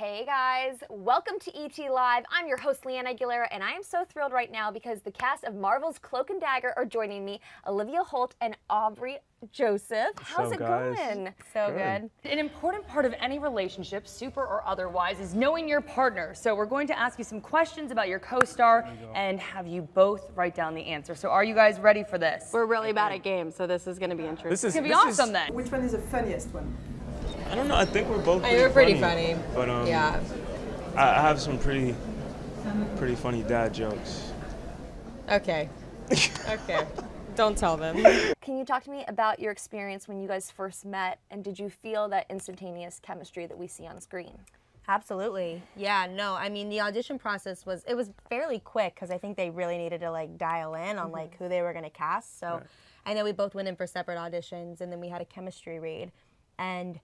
Hey guys, welcome to ET Live. I'm your host Leanne Aguilera, and I am so thrilled right now because the cast of Marvel's Cloak and Dagger are joining me, Olivia Holt and Aubrey Joseph. How's it going? So good. An important part of any relationship, super or otherwise, is knowing your partner. So we're going to ask you some questions about your co-star and have you both write down the answer. So are you guys ready for this? We're really bad at games, so this is going to be interesting. This is going to be awesome then. Which one is the funniest one? I don't know. I think we're both. You're pretty funny. But yeah. I have some pretty funny dad jokes. Okay. Okay. Don't tell them. Can you talk to me about your experience when you guys first met, and did you feel that instantaneous chemistry that we see on screen? Absolutely. Yeah, no, I mean, the audition process was fairly quick because I think they really needed to like dial in on like who they were going to cast. So I know we both went in for separate auditions, and then we had a chemistry read. And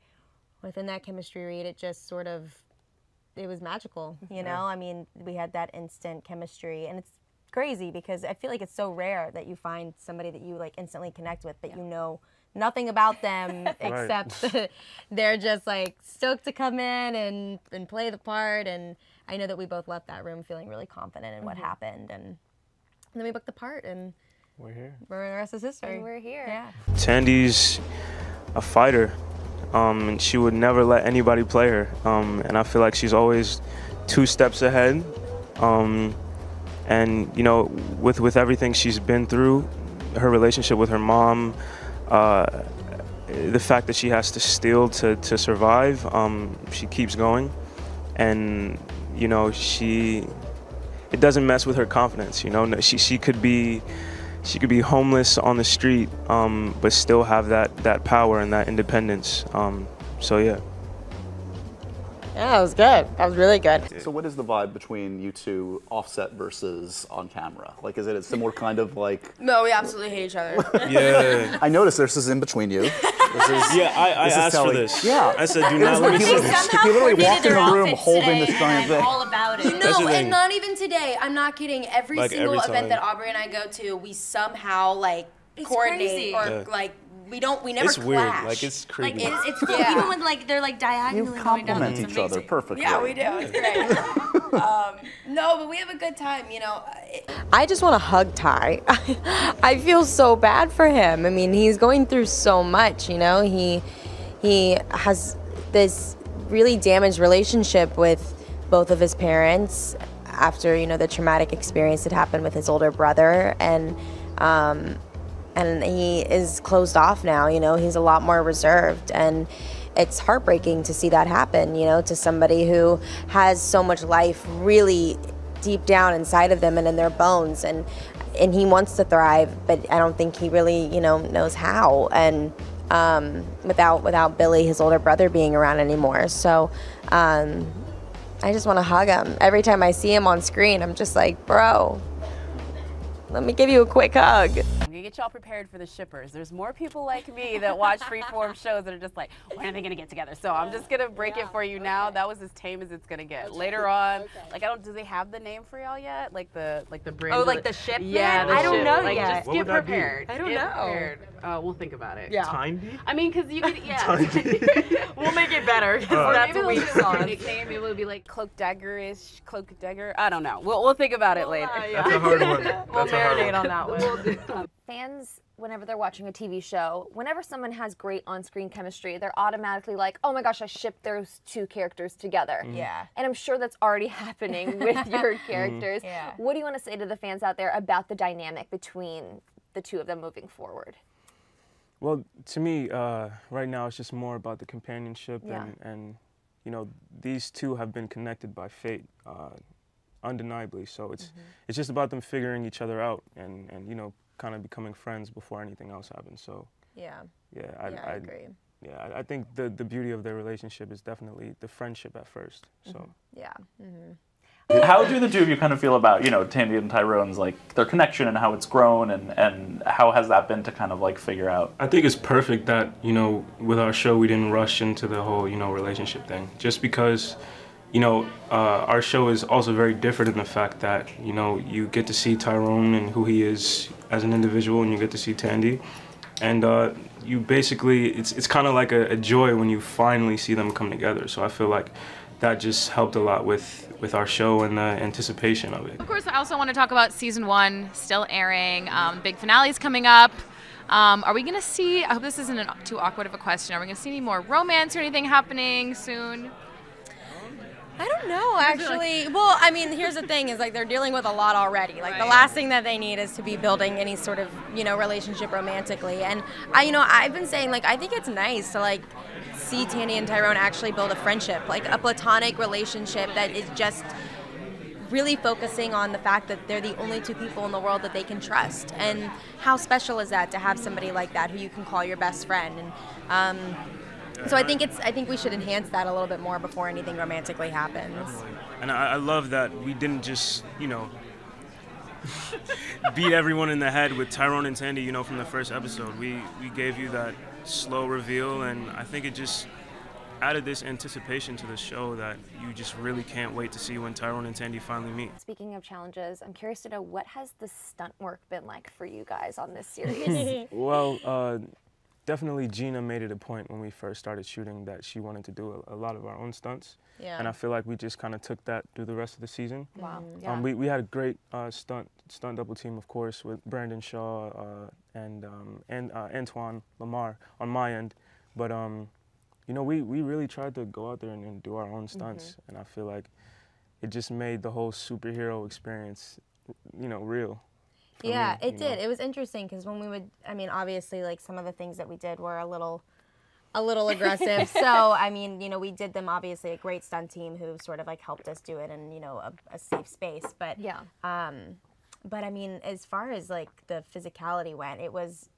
within that chemistry read, it just sort of, it was magical, you know? I mean, we had that instant chemistry, and it's crazy because I feel like it's so rare that you find somebody that you like instantly connect with, but you know nothing about them except they're just like stoked to come in and play the part. And I know that we both left that room feeling really confident in what happened, and then we booked the part, and we're here. The rest is history. And we're here. Yeah. Tandy's a fighter. And she would never let anybody play her. And I feel like she's always 2 steps ahead. And you know, with everything she's been through, her relationship with her mom, the fact that she has to steal to survive, she keeps going. And you know, it doesn't mess with her confidence. You know, she could be homeless on the street, but still have that power and that independence. So yeah. Yeah, that was good. That was really good. So what is the vibe between you two offset versus on camera? Like, is it a similar kind of like... No, we absolutely hate each other. Yeah. I noticed this is in between you. I asked for this. Yeah. I said, do not let me see this. He literally walked in the room holding this giant thing. All about it. No, and not even today. I'm not kidding. Every single event that Aubrey and I go to, we somehow like coordinate or like we never It's clash. weird. Like it's creepy. Like it's even when like they're like diagonally You going down. complement each other perfectly. Yeah, we do. It's great. No, but we have a good time, you know. I just want to hug Ty. I feel so bad for him. I mean, he's going through so much, you know. He has this really damaged relationship with both of his parents after, you know, the traumatic experience that happened with his older brother, and he is closed off now, you know. He's a lot more reserved, and it's heartbreaking to see that happen, you know, to somebody who has so much life really deep down inside of them and in their bones, and he wants to thrive, but I don't think he really, you know, knows how, and without Billy, his older brother, being around anymore. So I just want to hug him. Every time I see him on screen, I'm just like, bro, let me give you a quick hug. I'm gonna get y'all prepared for the shippers. There's more people like me that watch freeform shows that are just like, when are they gonna get together? So I'm just gonna break it for you now. That was as tame as it's gonna get. Later on, like do they have the name for y'all yet? Like the brand. Oh, like the ship? Yeah, I don't know like, yet. Just get prepared. I don't know. We'll think about it. Yeah. Tindy? I mean, cause you could, yeah. We'll make it better. Or That's maybe what we we'll do a nickname. Maybe it'll be like Cloak Dagger-ish, Cloak and Dagger. I don't know. We'll think about it later. That's a hard one. We'll marinate on that one. Fans, whenever they're watching a TV show, whenever someone has great on-screen chemistry, they're automatically like, oh my gosh, I shipped those 2 characters together. Yeah. And I'm sure that's already happening with your characters. Yeah. What do you want to say to the fans out there about the dynamic between the 2 of them moving forward? Well, to me, right now it's just more about the companionship, and you know, these 2 have been connected by fate, undeniably. So it's just about them figuring each other out and you know, kind of becoming friends before anything else happens. So I agree. Yeah, I think the beauty of their relationship is definitely the friendship at first. So Yeah. How do the 2 of you kind of feel about, you know, Tandy and Tyrone's, like, their connection and how it's grown, and how has that been to kind of, like, figure out? I think it's perfect that, you know, with our show we didn't rush into the whole, you know, relationship thing. Just because, you know, our show is also very different in the fact that, you know, you get to see Tyrone and who he is as an individual, and you get to see Tandy. And you basically, it's kind of like a joy when you finally see them come together. So I feel like that just helped a lot with our show and the anticipation of it. Of course, I also want to talk about season 1 still airing. Big finale's coming up. Are we going to see, I hope this isn't too awkward of a question, are we going to see any more romance or anything happening soon? I don't know, actually. Well, I mean, here's the thing, is like they're dealing with a lot already. Like the last thing that they need is to be building any sort of, relationship romantically. And I've been saying, like, I think it's nice to like see Tandy and Tyrone actually build a friendship, like a platonic relationship that is just really focusing on the fact that they're the only two people in the world that they can trust. And how special is that to have somebody like that who you can call your best friend? And so I think we should enhance that a little bit more before anything romantically happens. And I love that we didn't just, beat everyone in the head with Tyrone and Tandy, from the first episode. We gave you that slow reveal, and I think it just added this anticipation to the show that you just really can't wait to see when Tyrone and Tandy finally meet. Speaking of challenges, I'm curious to know, what has the stunt work been like for you guys on this series? Well, definitely Gina made it a point when we first started shooting that she wanted to do a lot of our own stunts. Yeah. And I feel like we just kind of took that through the rest of the season. Wow. Yeah. We had a great stunt double team, of course, with Brandon Shaw and Antoine Lamar on my end. But we really tried to go out there and do our own stunts, and I feel like it just made the whole superhero experience, real. Yeah, it did. It was interesting because when we would, obviously, like some of the things that we did were a little aggressive. So, we did them, obviously, a great stunt team who sort of like helped us do it in, a safe space. But yeah. But as far as like the physicality went, it was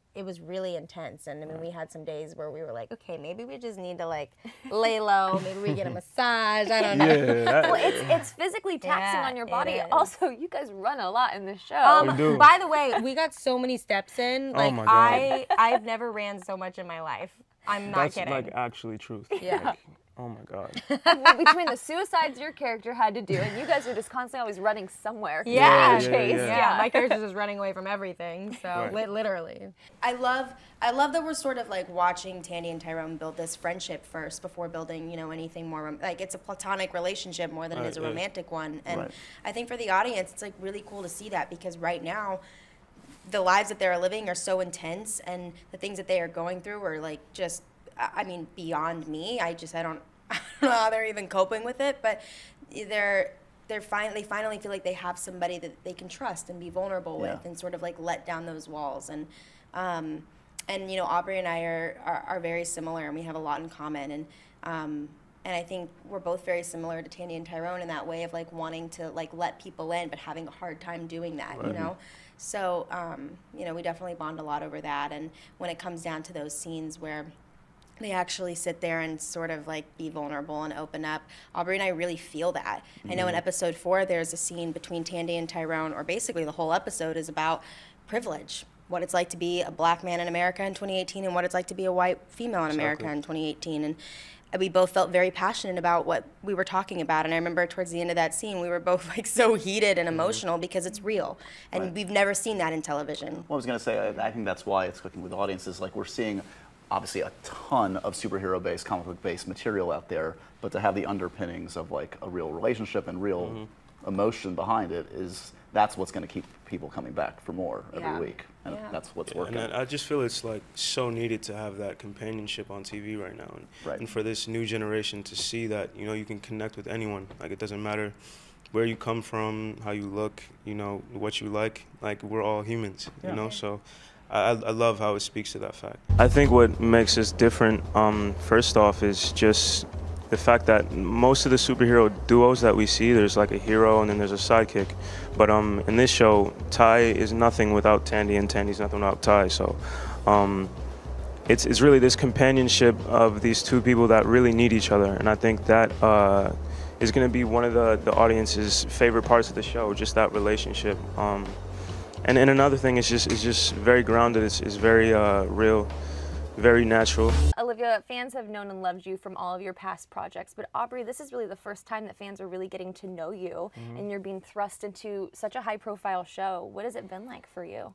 really intense. And we had some days where we were like, okay, maybe we just need to like lay low. Maybe we get a massage. I don't know. Yeah, well, it's physically taxing on your body. Also, you guys run a lot in this show. We do. By the way, we got so many steps in. Like, oh my God. I've never ran so much in my life. I'm not kidding. That's like actually truth. Yeah. Like, oh my God. Well, between the suicides your character had to do, and you guys are just constantly always running somewhere. Yeah. Yeah. My character's just running away from everything. So literally. I love that we're sort of like watching Tandy and Tyrone build this friendship first before building, anything more like it's a platonic relationship more than it is a romantic one. And I think for the audience, it's like really cool to see that, because right now, the lives that they're living are so intense, and the things that they are going through are like just, beyond me. I don't know how they're even coping with it, but they finally feel like they have somebody that they can trust and be vulnerable with, and sort of like let down those walls. And Aubrey and I are very similar, and we have a lot in common. And I think we're both very similar to Tandy and Tyrone in that way of like wanting to like let people in, but having a hard time doing that, So, we definitely bond a lot over that. And when it comes down to those scenes where they actually sit there and sort of like be vulnerable and open up, Aubrey and I really feel that. I know in episode 4, there's a scene between Tandy and Tyrone, or basically the whole episode is about privilege, what it's like to be a black man in America in 2018 and what it's like to be a white female in America in 2018. And we both felt very passionate about what we were talking about. And I remember towards the end of that scene, we were both like so heated and emotional because it's real. And we've never seen that in television. Well, I was going to say, I think that's why it's clicking with audiences. Like, we're seeing obviously a ton of superhero-based, comic book-based material out there, but to have the underpinnings of like a real relationship and real emotion behind it, that's what's going to keep people coming back for more every week. And that's what's working. And I just feel it's like so needed to have that companionship on TV right now. And for this new generation to see that, you can connect with anyone. Like, it doesn't matter where you come from, how you look, what you like we're all humans, so I love how it speaks to that fact. I think what makes us different, first off, is just the fact that most of the superhero duos that we see, there's like a hero and then there's a sidekick. But in this show, Ty is nothing without Tandy, and Tandy's nothing without Ty. So it's really this companionship of these two people that really need each other. And I think that is going to be one of the audience's favorite parts of the show, just that relationship. And another thing is just very grounded. It's very real, very natural. Olivia, fans have known and loved you from all of your past projects, but Aubrey, this is really the first time that fans are really getting to know you, and you're being thrust into such a high-profile show. What has it been like for you?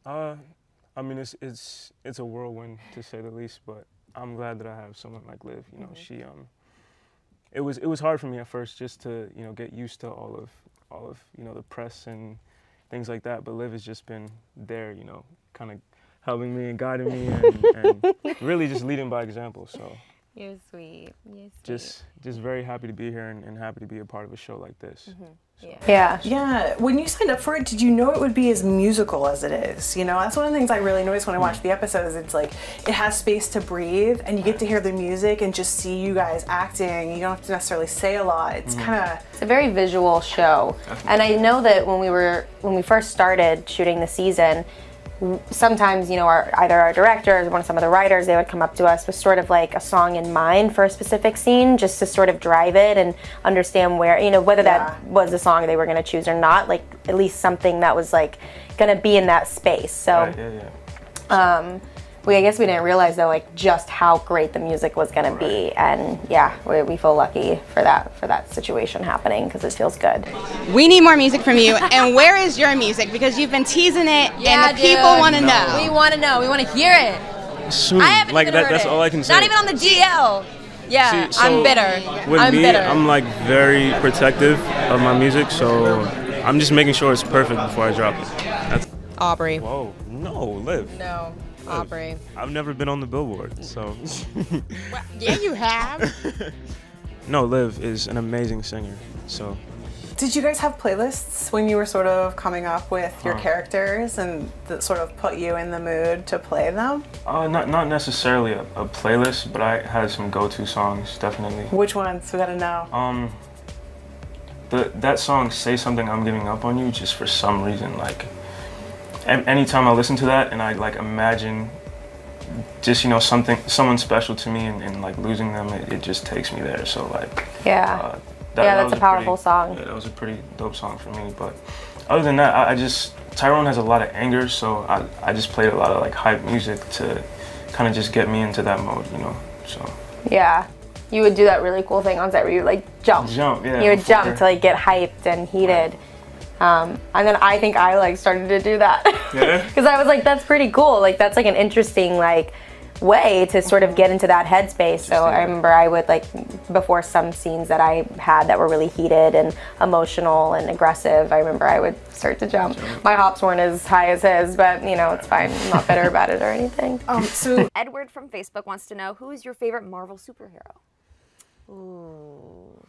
It's a whirlwind, to say the least, but I'm glad that I have someone like Liv. it was hard for me at first just to get used to all of the press and things like that. But Liv has just been there, kind of helping me and guiding me and really just leading by example. So you're sweet. Just very happy to be here and happy to be a part of a show like this. Yeah. When you signed up for it, did you know it would be as musical as it is? That's one of the things I really noticed when I watched the episodes. It's like it has space to breathe, and you get to hear the music and just see you guys acting. You don't have to necessarily say a lot. It's it's a very visual show. And I know that when we first started shooting the season, sometimes, either our directors or some of the writers, they would come up to us with sort of like a song in mind for a specific scene, just to sort of drive it and understand where, whether that was the song they were going to choose or not, like at least something that was like going to be in that space. So, I guess we didn't realize though, like just how great the music was going to be, and we feel lucky for that situation happening because it feels good. We need more music from you, and where is your music? Because you've been teasing it, and the people want to know. We want to know. We want to hear it. Soon. I haven't like even heard that's it. all I can say. Not even on the DL. Yeah, See, I'm bitter. With I'm me, bitter. I'm like very protective of my music, so I'm just making sure it's perfect before I drop it. That's Aubrey. Whoa, no, Liv. No. Aubrey. I've never been on the Billboard, so. Well, yeah, you have. No, Liv is an amazing singer, so. Did you guys have playlists when you were sort of coming up with your characters and that sort of put you in the mood to play them? Not necessarily a playlist, but I had some go-to songs, definitely. Which ones? We gotta know. That song, Say Something I'm Giving Up on You, just for some reason, like, anytime I listen to that and I like imagine just someone special to me and like losing them, it just takes me there. So like that's a powerful song. Yeah, that was a pretty dope song for me. But other than that, Tyrone has a lot of anger, so I just played a lot of like hype music to kind of just get me into that mode, So you would do that really cool thing on set where you like jump. Yeah. You would jump to like get hyped and heated. And then I think I like started to do that because I was like, that's pretty cool. Like that's like an interesting like way to sort of get into that headspace. So I remember I would like before some scenes that I had that were really heated and emotional and aggressive, I remember I would start to jump. My hops weren't as high as his, but it's fine. I'm not bitter about it or anything. So Edward from Facebook wants to know, who is your favorite Marvel superhero? Ooh.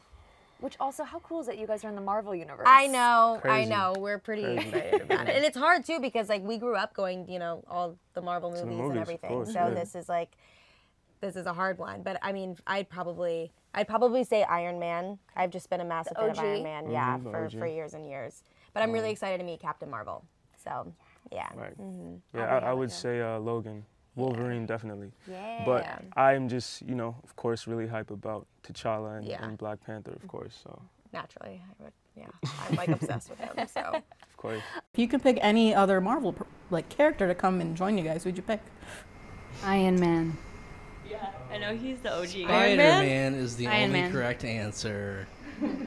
Which also, how cool is that you guys are in the Marvel universe? I know, Crazy. I know. We're pretty excited about it. And it's hard too because like we grew up going, all the Marvel movies and everything. Course, so this is a hard one. But I mean, I'd probably say Iron Man. I've just been a massive fan of Iron Man, for years and years. But I'm really excited to meet Captain Marvel. So, yeah. Right. I would say Logan. Wolverine, definitely. Yeah. But I'm just, of course, really hype about T'Challa and Black Panther, of course. So naturally, I'm like obsessed with him. So of course. If you could pick any other Marvel character to come and join you guys, who'd you pick? Iron Man. Yeah, I know he's the OG. Spider-Man is the only correct answer.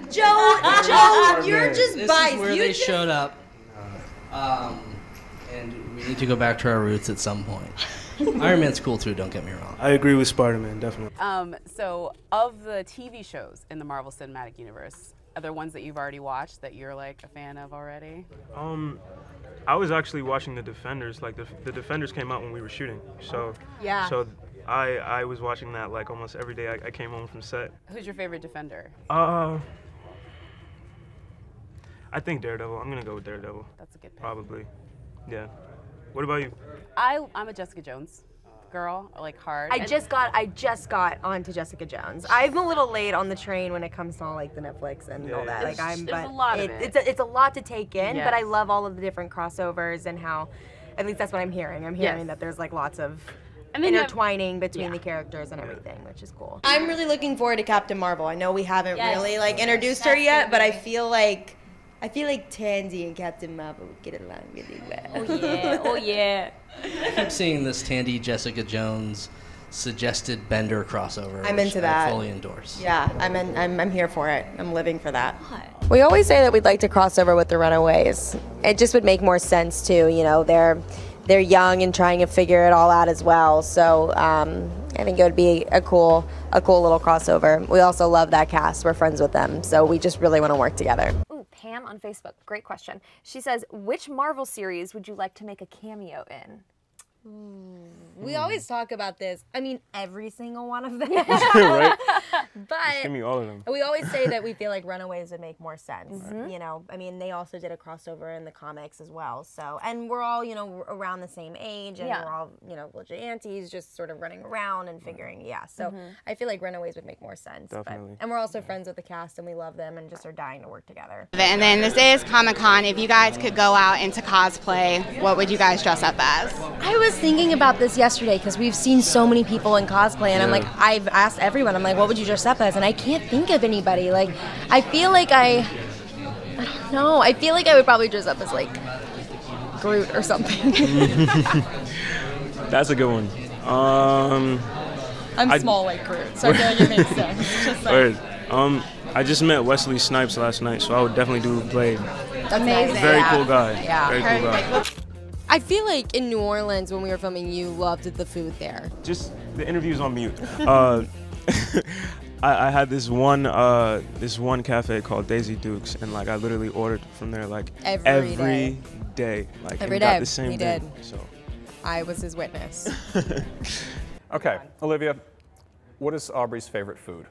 Joe, you're just biased. This is where they showed up. And we need to go back to our roots at some point. Iron Man's cool too, don't get me wrong. I agree with Spider-Man, definitely. So of the TV shows in the Marvel Cinematic Universe, are there ones that you've already watched that you're like a fan of already? I was actually watching The Defenders. Like the Defenders came out when we were shooting. So So I was watching that like almost every day I came home from set. Who's your favorite Defender? I think Daredevil. I'm gonna go with Daredevil. That's a good pick. Probably. Yeah. What about you? I'm a Jessica Jones girl, like hard. I just got onto Jessica Jones. I'm a little late on the train when it comes to all like the Netflix and all that. There's a lot of it. It's a lot to take in, but I love all of the different crossovers and how, at least that's what I'm hearing. I'm hearing that there's like lots of intertwining between the characters and everything, which is cool. I'm really looking forward to Captain Marvel. I know we haven't really like introduced her yet, but I feel like Tandy and Captain Marvel would get along really well. Oh yeah. I keep seeing this Tandy Jessica Jones suggested Bender crossover. I'm into that. I fully endorse. Yeah, I'm here for it. I'm living for that. We always say that we'd like to cross over with the Runaways. It just would make more sense too. They're young and trying to figure it all out as well. So, and I think it would be a cool little crossover. We also love that cast. We're friends with them, so we just really want to work together. Ooh, Pam on Facebook, great question. She says, which Marvel series would you like to make a cameo in? We always talk about this. I mean, every single one of them. Right? But Just give me all of them. we always say that we feel like Runaways would make more sense. You know, I mean, they also did a crossover in the comics as well. So, and we're all, you know, around the same age, and we're all, you know, legit aunties, just sort of running around and figuring, So I feel like Runaways would make more sense. Definitely. And we're also friends with the cast, and we love them, and just are dying to work together. And then this is Comic-Con. If you guys could go out into cosplay, what would you guys dress up as? I was thinking about this yesterday because we've seen so many people in cosplay, and I'm like, I've asked everyone, I'm like, what would you dress up as? And I can't think of anybody. Like, I feel like I don't know. I feel like I would probably dress up as like Groot or something. That's a good one. I'm small like Groot, so I feel like it makes sense. Just like, I just met Wesley Snipes last night, so I would definitely do Blade. That's amazing. Very cool guy. Yeah. Very cool guy. I feel like in New Orleans when we were filming, you loved the food there. Just the interview's on mute. I had this one cafe called Daisy Dukes, and like I literally ordered from there like every day. Like every and day. got the same He thing. did. So I was his witness. Okay, Olivia, what is Aubrey's favorite food?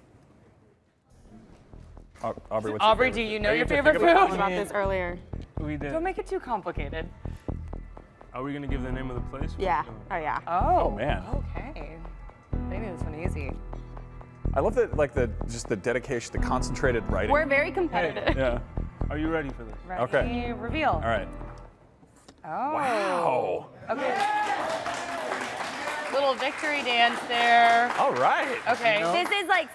Aubrey, what's Aubrey, your favorite do you food? know your favorite food? We talked about this earlier. we did. Don't make it too complicated. Are we gonna give the name of the place? Yeah. Oh yeah. Oh. Man. Okay. Maybe this one easy. I love that, like just the dedication, the concentrated writing. We're very competitive. Yeah. Are you ready for this? Ready? Okay. Reveal. All right. Oh. Wow. Okay. Little victory dance there. All right. Okay.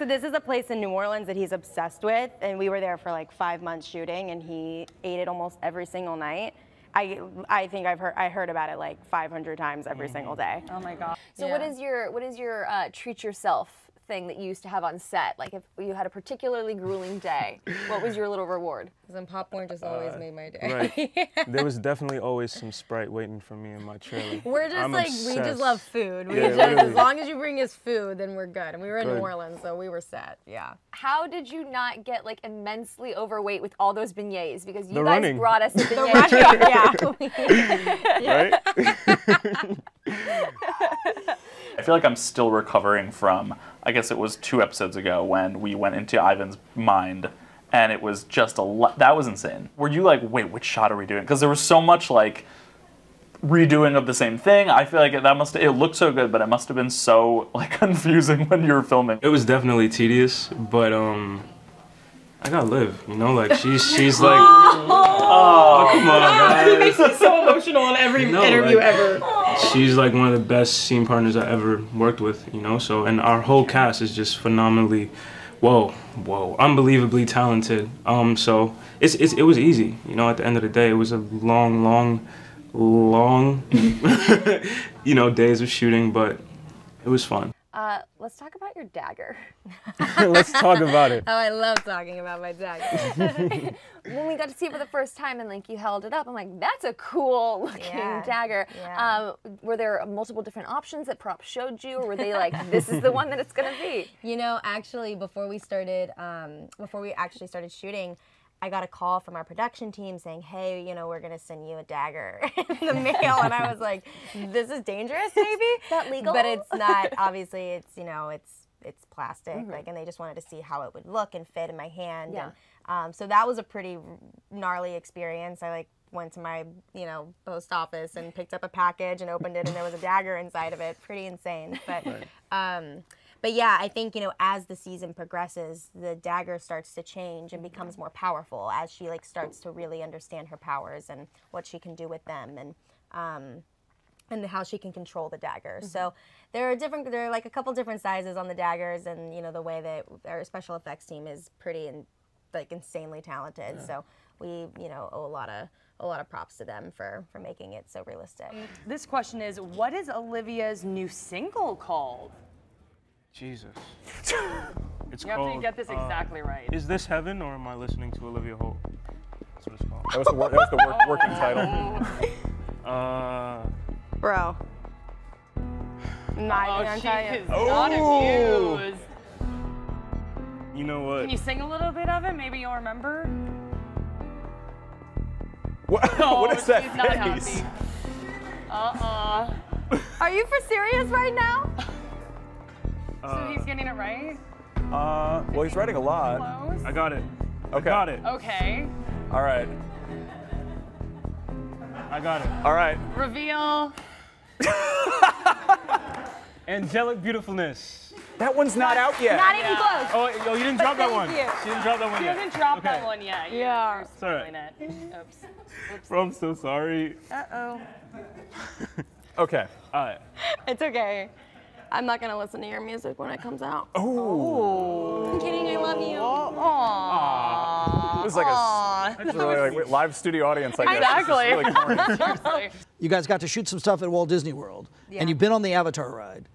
This is a place in New Orleans that he's obsessed with, and we were there for like 5 months shooting, and he ate it almost every single night. I think I heard about it like 500 times every single day. Oh my god. So what is your treat yourself thing that you used to have on set? Like if you had a particularly grueling day, what was your little reward? Some popcorn just always made my day. Right. There was definitely always some Sprite waiting for me in my trailer. We're just we obsessed. just love food. Yeah, as long as you bring us food, then we're good. And we were in New Orleans, so we were set. Yeah. How did you not get like immensely overweight with all those beignets? Because you The guys running. brought us a beignet. Right? I feel like I'm still recovering from, I guess it was 2 episodes ago when we went into Ivan's mind and it was just that was insane. Were you like, wait, which shot are we doing? Because there was so much like redoing of the same thing. I feel like it looked so good, but it must have been so like confusing when you were filming. It was definitely tedious, but I gotta live, you know, like she's like, oh, come on, guys. It makes me so emotional in every interview ever. She's like one of the best scene partners I ever worked with, you know, so, and our whole cast is just phenomenally, unbelievably talented. So it was easy, you know, at the end of the day. It was a long, you know, days of shooting, but it was fun. Let's talk about your dagger. Let's talk about it. Oh, I love talking about my dagger. When we got to see it for the first time and like you held it up, I'm like, that's a cool looking dagger. Yeah. Were there multiple different options that props showed you, or were they like, this is the one that it's gonna be? You know, actually, before we actually started shooting, I got a call from our production team saying, hey, you know, we're going to send you a dagger in the mail. And I was like, this is dangerous, maybe? Is that legal? But it's not. Obviously, it's, you know, it's plastic. Like, and they just wanted to see how it would look and fit in my hand. Yeah. And so that was a pretty gnarly experience. I, like, went to my, you know, post office and picked up a package and opened it, and there was a dagger inside of it. Pretty insane. But, but yeah, I think, you know, as the season progresses, the dagger starts to change and becomes more powerful as she like starts to really understand her powers and what she can do with them, and how she can control the dagger. So there are like a couple different sizes on the daggers, and you know the way that our special effects team is pretty like insanely talented. So we, you know, owe a lot of props to them for making it so realistic. This question is, what is Olivia's new single called? Jesus. It's You have called, to get this exactly right. Is This Heaven, or am I listening to Olivia Holt? That's what it's called. That was the working title. Bro. Not gonna tell you. Is not amused. You know what? Can you sing a little bit of it? Maybe you'll remember. What is that she's not face? happy. Are you for serious right now? So he's getting it right? Well, he's writing a lot. Close? I got it. Okay. I got it. Okay. All right. I got it. All right. Reveal. Angelic beautifulness. That one's not out yet. Not even close. Oh, you didn't drop that one. you. She didn't drop that one She yet. hasn't dropped Okay. that one yet. Yeah. It's all right. Oops. Bro, I'm so sorry. Uh-oh. Okay. All right. It's okay. I'm not gonna listen to your music when it comes out. Oh. I'm kidding, I love you. Aww. This is like a really, like, live studio audience, I guess. Exactly. This is really corny. Seriously. You guys got to shoot some stuff at Walt Disney World, and you've been on the Avatar ride.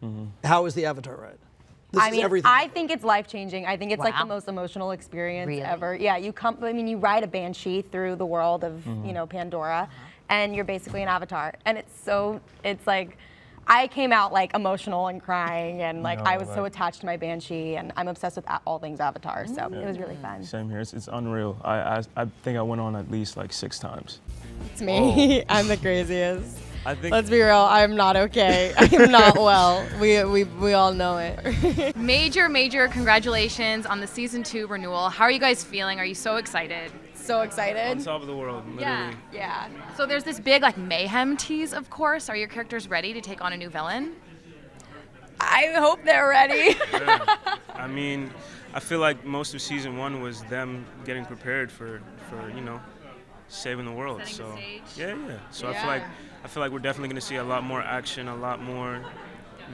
How is the Avatar ride? This is everything. I think it's life-changing. I think it's like the most emotional experience ever. Yeah, you ride a banshee through the world of, you know, Pandora, and you're basically an avatar. And it's like, I came out like emotional and crying, and like I was so attached to my banshee, and I'm obsessed with all things Avatar, so it was really fun. Same here. It's unreal. I think I went on at least like 6 times. It's me. I'm the craziest. I think. Let's be real, I'm not okay. I am not well. We all know it. Major congratulations on the season 2 renewal. How are you guys feeling? Are you so excited? So excited. On top of the world, literally. Yeah. So there's this big like mayhem tease, of course. Are your characters ready to take on a new villain? I hope they're ready. Yeah. I mean, I feel like most of season 1 was them getting prepared for you know, saving the world. Setting so the stage. yeah. So I feel like we're definitely going to see a lot more action, a lot more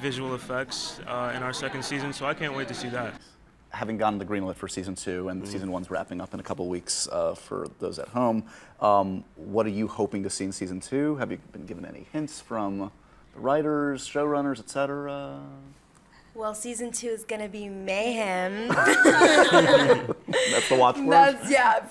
visual effects in our second season. So I can't wait to see that. Having gotten the greenlit for season 2 and season 1's wrapping up in a couple weeks for those at home, what are you hoping to see in season 2? Have you been given any hints from the writers, showrunners, etc.? Well, season 2 is gonna be mayhem. That's the watchword. That's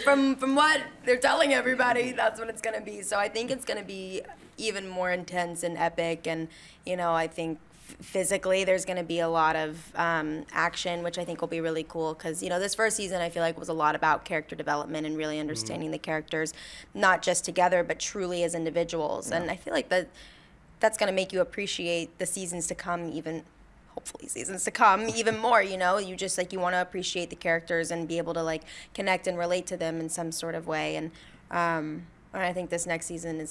from what they're telling everybody, that's what it's gonna be. So I think it's gonna be even more intense and epic, and you know, I think physically there's going to be a lot of action, which I think will be really cool, because you know, this first season I feel like was a lot about character development and really understanding the characters, not just together but truly as individuals. And I feel like that's going to make you appreciate the seasons to come, even hopefully seasons to come even more. You know, you just like, you want to appreciate the characters and be able to like connect and relate to them in some sort of way. And I think this next season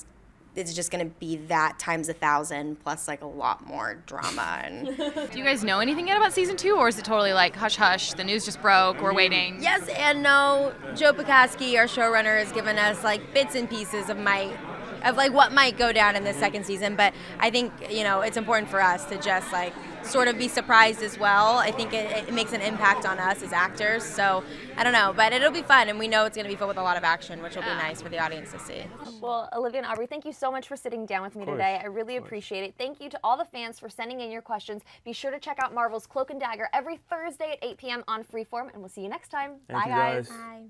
it's just gonna be that times 1,000 plus like a lot more drama. And Do you guys know anything yet about season 2, or is it totally like hush hush? The news just broke. We're waiting. yes and no. Joe Pekaski, our showrunner, has given us like bits and pieces of like what might go down in this second season. But I think, you know, it's important for us to just like sort of be surprised as well. I think it makes an impact on us as actors. So I don't know, but it'll be fun, and we know it's going to be filled with a lot of action, which will be nice for the audience to see. Well, Olivia and Aubrey, thank you so much for sitting down with me today. I really appreciate it. Thank you to all the fans for sending in your questions. Be sure to check out Marvel's Cloak and Dagger every Thursday at 8 p.m. on Freeform, and we'll see you next time. Thank Bye, you guys. Bye.